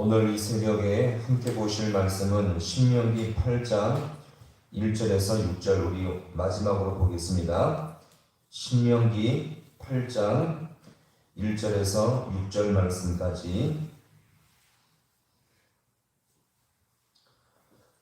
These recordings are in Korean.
오늘 이 새벽에 함께 보실 말씀은 신명기 8장 1절에서 6절 우리 마지막으로 보겠습니다. 신명기 8장 1절에서 6절 말씀까지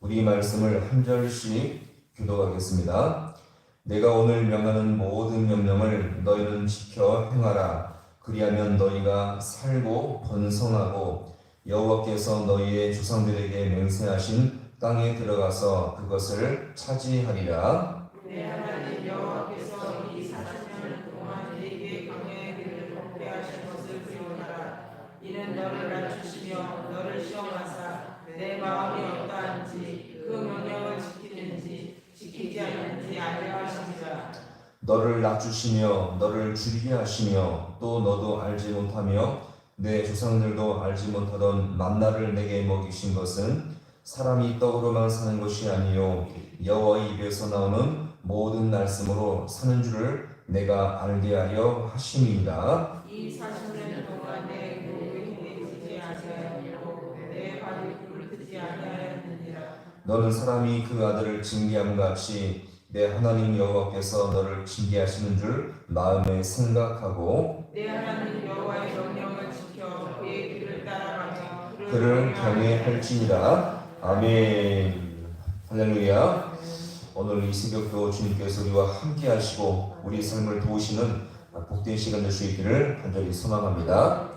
우리 말씀을 한 절씩 교독하겠습니다. 내가 오늘 명하는 모든 명령을 너희는 지켜 행하라. 그리하면 너희가 살고 번성하고 여호와께서 너희의 조상들에게 맹세하신 땅에 들어가서 그것을 차지하리라. 내 하나님 여호와께서 이 40년 동안 네게 광야의 길을 걷게 하신 것을 기원하라. 이는 너를 낮추시며 너를 시험하사 내 마음이 어떠한지 그 명령을 지키는지 지키지 않는지 알려 하십니다. 너를 낮추시며 너를 줄이게 하시며 또 너도 알지 못하며 내 조상들도 알지 못하던 만나를 내게 먹이신 것은 사람이 떡으로만 사는 것이 아니요 여호와의 입에서 나오는 모든 말씀으로 사는 줄을 내가 알게 하려 하심이니라. 이 40년 동안 내 목을 헤매지 아니하였고 내 발이 굴르지 아니하였느니라. 너는 사람이 그 아들을 징계함 같이 내 하나님 여호와께서 너를 징계하시는 줄 마음에 생각하고 내 하나님 여호와의 명령을 지켜 그의 길을 따라가며 그를 경외할지니라. 아멘. 할렐루야. 오늘 이 새벽도 주님께서 우리와 함께 하시고 우리 삶을 도우시는 복된 시간 될 수 있기를 간절히 소망합니다.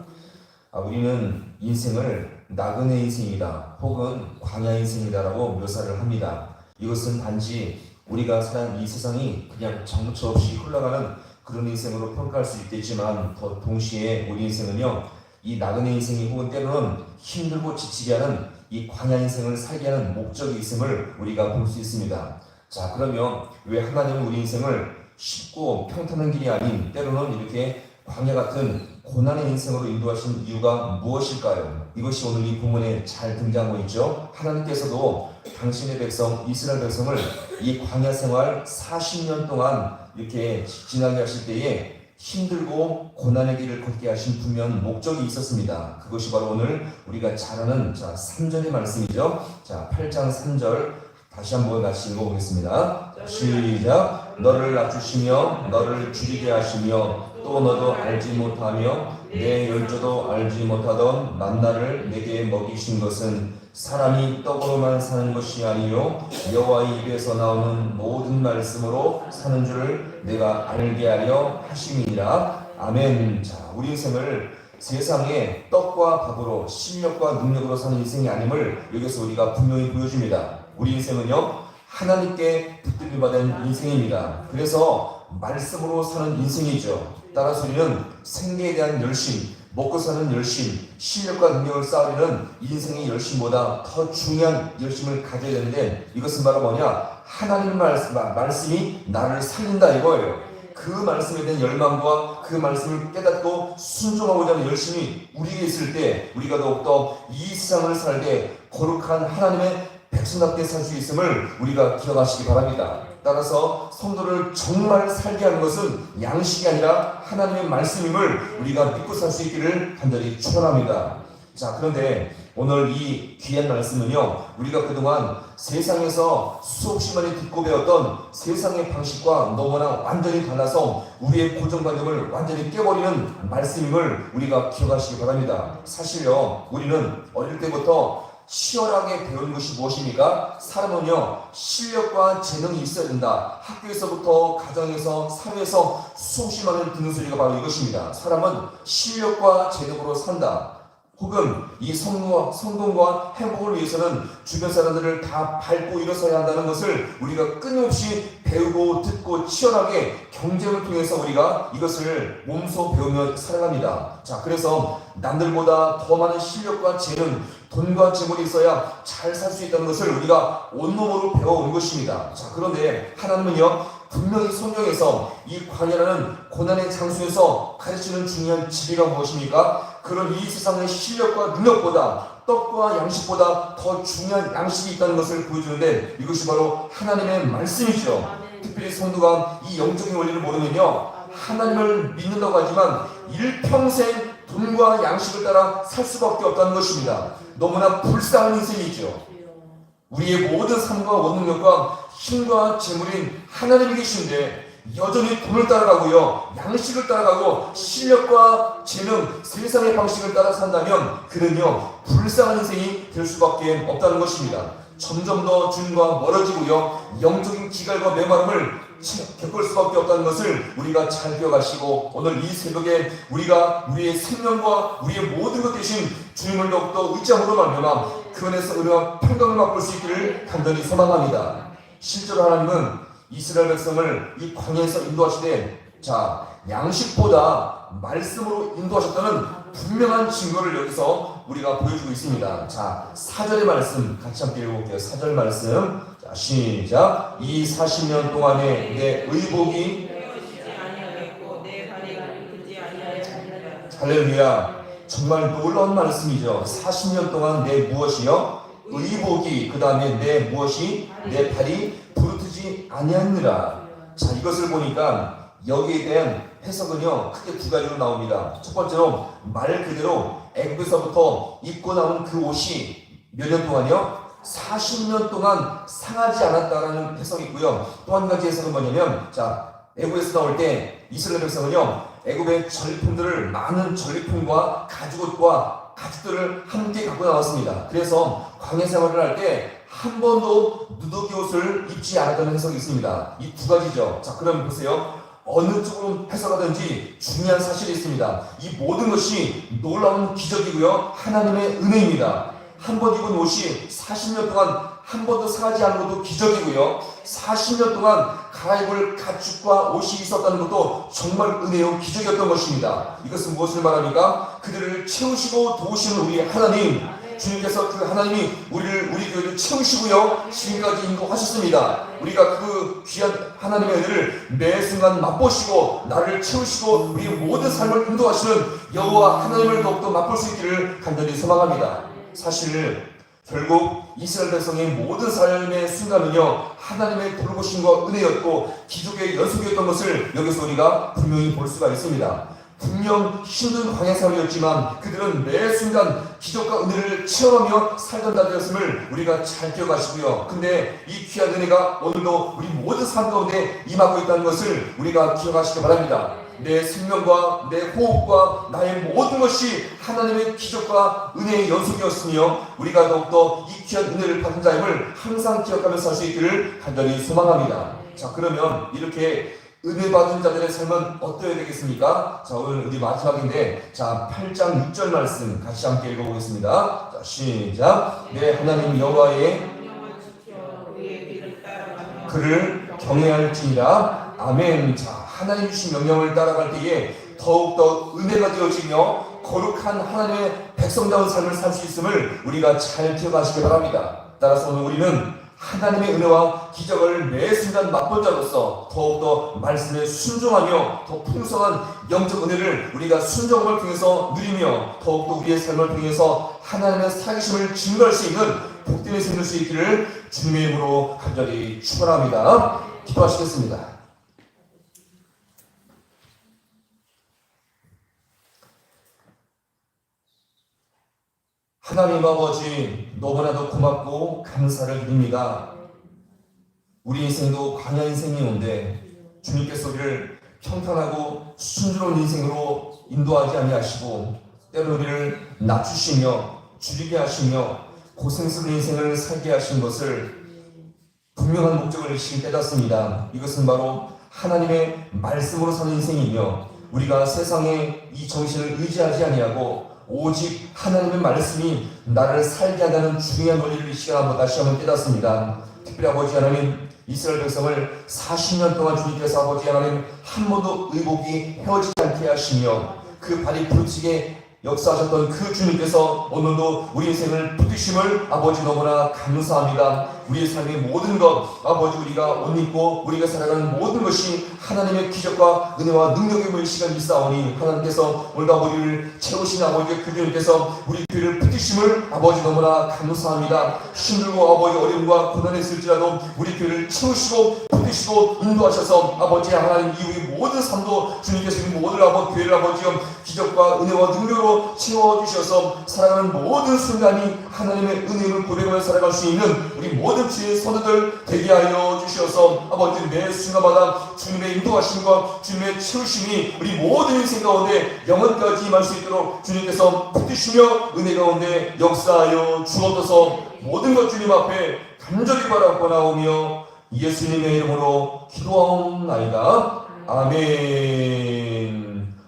우리는 인생을 나그네 인생이다 혹은 광야 인생이다라고 묘사를 합니다. 이것은 단지 우리가 사는 이 세상이 그냥 정처 없이 흘러가는 그런 인생으로 평가할 수 있겠지만 더 동시에 우리 인생은요 이 나그네 인생이 혹은 때로는 힘들고 지치게 하는 이 광야 인생을 살게 하는 목적이 있음을 우리가 볼 수 있습니다. 자, 그러면 왜 하나님은 우리 인생을 쉽고 평탄한 길이 아닌 때로는 이렇게 광야 같은 고난의 인생으로 인도하신 이유가 무엇일까요? 이것이 오늘 이 본문에 잘 등장하고 있죠. 하나님께서도 당신의 백성 이스라엘 백성을 이 광야 생활 40년 동안 이렇게 지나게 하실 때에 힘들고 고난의 길을 걷게 하신 분명 목적이 있었습니다. 그것이 바로 오늘 우리가 잘 아는 3절의 말씀이죠. 자, 8장 3절 다시 한번 같이 읽어보겠습니다. 시작. 너를 낮추시며 너를 줄이게 하시며 또 너도 알지 못하며 내 열조도 알지 못하던 만나를 내게 먹이신 것은 사람이 떡으로만 사는 것이 아니요 여호와의 입에서 나오는 모든 말씀으로 사는 줄을 내가 알게 하려 하심이니라. 아멘. 자, 우리 인생을 세상에 떡과 밥으로 실력과 능력으로 사는 인생이 아님을 여기서 우리가 분명히 보여줍니다. 우리 인생은요 하나님께 붙들림 받은 인생입니다. 그래서 말씀으로 사는 인생이죠. 따라서 우리는 생계에 대한 열심, 먹고 사는 열심, 실력과 능력을 쌓으려는 인생의 열심보다 더 중요한 열심을 가져야 되는데 이것은 바로 뭐냐? 하나님 말씀이 나를 살린다 이거예요. 그 말씀에 대한 열망과 그 말씀을 깨닫고 순종하고자 하는 열심이 우리에게 있을 때 우리가 더욱더 이 세상을 살되 거룩한 하나님의 백성답게 살 수 있음을 우리가 기억하시기 바랍니다. 따라서 성도를 정말 살게 하는 것은 양식이 아니라 하나님의 말씀임을 우리가 믿고 살 수 있기를 간절히 축원합니다. 자, 그런데 오늘 이 귀한 말씀은요 우리가 그동안 세상에서 수없이 많이 듣고 배웠던 세상의 방식과 너무나 완전히 달라서 우리의 고정관념을 완전히 깨버리는 말씀임을 우리가 기억하시기 바랍니다. 사실요 우리는 어릴 때부터 치열하게 배우는 것이 무엇입니까? 사람은요 실력과 재능이 있어야 된다. 학교에서부터 가정에서 사회에서 수없이 많은 듣는 소리가 바로 이것입니다. 사람은 실력과 재능으로 산다. 혹은 이 성공과 행복을 위해서는 주변 사람들을 다 밟고 일어서야 한다는 것을 우리가 끊임없이 배우고 듣고 치열하게 경쟁을 통해서 우리가 이것을 몸소 배우며 살아갑니다. 자, 그래서 남들보다 더 많은 실력과 재능, 돈과 재물이 있어야 잘 살 수 있다는 것을 우리가 온몸으로 배워온 것입니다. 자, 그런데 하나님은요 분명히 성경에서 이 광야라는 고난의 장소에서 가르치는 중요한 진리가 무엇입니까? 그런 이 세상의 실력과 능력보다 떡과 양식보다 더 중요한 양식이 있다는 것을 보여주는데 이것이 바로 하나님의 말씀이죠. 특별히 성도가 이 영적인 원리를 모르면요 하나님을 믿는다고 하지만 일평생 돈과 양식을 따라 살 수밖에 없다는 것입니다. 너무나 불쌍한 인생이죠. 우리의 모든 삶과 원능력과 힘과 재물인 하나님이 계신데 여전히 돈을 따라가고요, 양식을 따라가고 실력과 재능, 세상의 방식을 따라 산다면 그는요 불쌍한 인생이 될 수밖에 없다는 것입니다. 점점 더 주님과 멀어지고요, 영적인 기갈과 메마름을 겪을 수밖에 없다는 것을 우리가 잘 기억하시고, 오늘 이 새벽에 우리가 우리의 생명과 우리의 모든 것 대신 주님을 더욱더 의지함으로 말미암아 그 안에서 은혜와 평강을 맛볼 수 있기를 간절히 소망합니다. 실제로 하나님은 이스라엘 백성을 이 광야에서 인도하시되 양식보다 말씀으로 인도하셨다는 분명한 증거를 여기서 우리가 보여주고 있습니다. 4절의 말씀 같이 함께 읽어볼게요. 4절 말씀. 시작. 이 40년 동안에 내 의복이 할렐루야. 정말 놀라운 말씀이죠. 40년 동안 내 무엇이요? 의복이, 그 다음에 내 무엇이? 내 발이 부르트지 아니하느라. 이것을 보니까 여기에 대한 해석은요 크게 두 가지로 나옵니다. 첫 번째로 말 그대로 애굽에서부터 입고 나온 그 옷이 몇 년 동안이요? 40년 동안 상하지 않았다라는 해석이 있고요. 또 한 가지 해석은 뭐냐면 애굽에서 나올 때 이스라엘 백성은요 애굽의 전리품들을, 많은 전리품과 가죽옷과 가죽들을 함께 갖고 나왔습니다. 그래서 광야 생활을 할 때 한 번도 누더기 옷을 입지 않았다는 해석이 있습니다. 이 두 가지죠. 그럼 보세요. 어느 쪽으로 해석하든지 중요한 사실이 있습니다. 이 모든 것이 놀라운 기적이고요, 하나님의 은혜입니다. 한 번 입은 옷이 40년 동안 한 번도 상하지 않은 것도 기적이고요, 40년 동안 갈아입을 가축과 옷이 있었다는 것도 정말 은혜요 기적이었던 것입니다. 이것은 무엇을 말합니까? 그들을 채우시고 도우시는 우리 하나님, 주님께서 그 하나님이 우리 교회를 채우시고요 지금까지 인도하셨습니다. 우리가 그 귀한 하나님의 은혜를 매 순간 맛보시고 나를 채우시고 우리 모든 삶을 인도하시는 여호와 하나님을 더욱더 맛볼 수 있기를 간절히 소망합니다. 사실 결국 이스라엘 백성의 모든 삶의 순간은요 하나님의 돌보심과 은혜였고 기적의 연속이었던 것을 여기서 우리가 분명히 볼 수가 있습니다. 분명 힘든 광야 생활이었지만 그들은 매 순간 기적과 은혜를 체험하며 살던 자들이었음을 우리가 잘 기억하시고요. 근데 이 귀한 은혜가 오늘도 우리 모든 삶 가운데 임하고 있다는 것을 우리가 기억하시기 바랍니다. 내 생명과 내 호흡과 나의 모든 것이 하나님의 기적과 은혜의 연속이었으며 우리가 더욱더 이 귀한 은혜를 받은 자임을 항상 기억하면서 살 수 있기를 간절히 소망합니다. 그러면 이렇게 은혜 받은 자들의 삶은 어떠해야 되겠습니까? 오늘 우리 마지막인데 8장 6절 말씀 같이 함께 읽어보겠습니다. 시작. 내 하나님 여호와의 그를 경외할지니라. 아멘. 하나님 주신 명령을 따라갈 때에 더욱더 은혜가 되어지며 거룩한 하나님의 백성다운 삶을 살 수 있음을 우리가 잘 기억하시기 바랍니다. 따라서 오늘 우리는 하나님의 은혜와 기적을 매 순간 맛본 자로서 더욱더 말씀에 순종하며 더 풍성한 영적 은혜를 우리가 순종을 통해서 누리며 더욱더 우리의 삶을 통해서 하나님의 살아계심을 증거할 수 있는 복된 인생 될 수 있기를 주님의 이름으로 간절히 축원합니다. 기도하시겠습니다. 하나님 아버지, 너무나도 고맙고 감사를 드립니다. 우리 인생도 광야 인생이온데 주님께서 우리를 평탄하고 순조로운 인생으로 인도하지 아니하시고 때로 우리를 낮추시며 줄이게 하시며 고생스러운 인생을 살게 하신 것을 분명한 목적을 일찍 깨닫습니다. 이것은 바로 하나님의 말씀으로 사는 인생이며 우리가 세상에 이 정신을 의지하지 아니하고 오직 하나님의 말씀이 나를 살게 한다는 중요한 원리를 이 시간 한번 다시 한번 깨닫습니다. 특별히 아버지 하나님, 이스라엘 백성을 40년 동안 주님께서 아버지 하나님 한 번도 의복이 헤어지지 않게 하시며 그 발이 부르치게 역사하셨던 그 주님께서 오늘도 우리 인생을 붙드심을 아버지 너무나 감사합니다. 우리의 삶의 모든 것 아버지 우리가 옷 입고 우리가 살아가는 모든 것이 하나님의 기적과 은혜와 능력의 모일 시간이 있사오니 하나님께서 오늘도 우리를 채우신 아버지 그 주님께서 우리 교회를 붙드심을 아버지 너무나 감사합니다. 힘들고 아버지 어려움과 고난이 있을지라도 우리 교회를 채우시고 붙드시고 인도하셔서 아버지 하나님 이후의 모든 삶도 주님께서 이 모든 교회를 아버지여 기적과 은혜와 능력으로 채워주셔서 살아가는 모든 순간이 하나님의 은혜를 고백하며 살아갈 수 있는 우리 모든 주의 선우들 되게 하여 주셔서 아버지 매 순간마다 주님의 인도하심과 주님의 채우심이 우리 모든 인생 가운데 영원까지 임할 수 있도록 주님께서 붙드시며 은혜 가운데 역사하여 주옵소서. 모든 것 주님 앞에 간절히 바라고 나오며 예수님의 이름으로 기도하옵나이다. 아멘.